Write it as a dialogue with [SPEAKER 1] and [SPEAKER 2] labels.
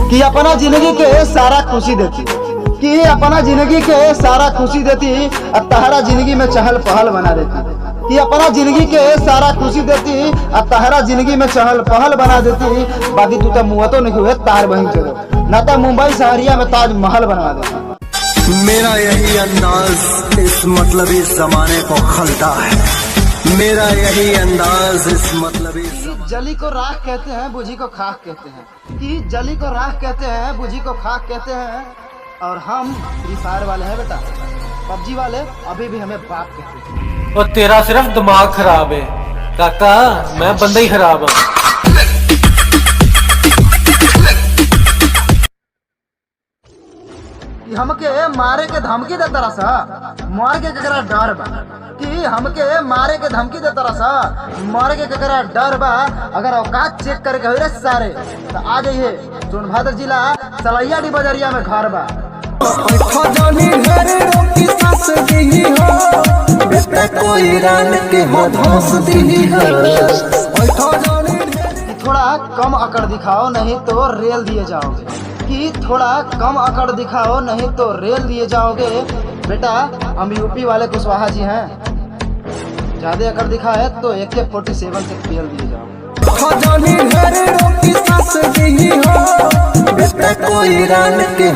[SPEAKER 1] कि अपना जिंदगी के सारा खुशी देती, कि अपना जिंदगी के सारा खुशी देती और तहरा जिंदगी में चहल पहल बना देती, कि अपना जिंदगी के सारा खुशी देती और तहरा जिंदगी में चहल पहल बना देती। बाकी तू तो मुँह तो नहीं हुए तार बहिन चलो ना तो मुंबई शहरिया में ताजमहल बनवा देती।
[SPEAKER 2] मेरा यही अंदाज इस मतलबी जमाने को खलता है, मेरा यही अंदाज इस मतलबी
[SPEAKER 1] जली को राख कहते हैं, बुझी को खाक कहते हैं, कि जली को राख कहते हैं, बुझी को खाक कहते हैं। और हम फ्री फायर वाले हैं बेटा, पबजी वाले अभी भी हमें बाप कहते हैं।
[SPEAKER 3] और तेरा सिर्फ दिमाग खराब है काका, मैं बंदा ही खराब हूँ।
[SPEAKER 1] हमके मारे के धमकी देता रहा, मार के ककरा डर बा, कि हमके मारे के धमकी देता रहा, मारे के ककरा डर बा। अगर औकात चेक करके हुए सारे तो आ जाइए सोनभद्र जिला सलैयाडी बजरिया में घर बा। थोड़ा कम अकड़ दिखाओ नहीं तो रेल दिए जाओगे, कि थोड़ा कम अकड़ दिखाओ नहीं तो रेल दिए जाओगे। बेटा हम यूपी वाले कुशवाहा जी हैं, ज्यादा अकड़ दिखाए तो AK-47 से पेल दिए जाओगे।
[SPEAKER 2] कोई रान के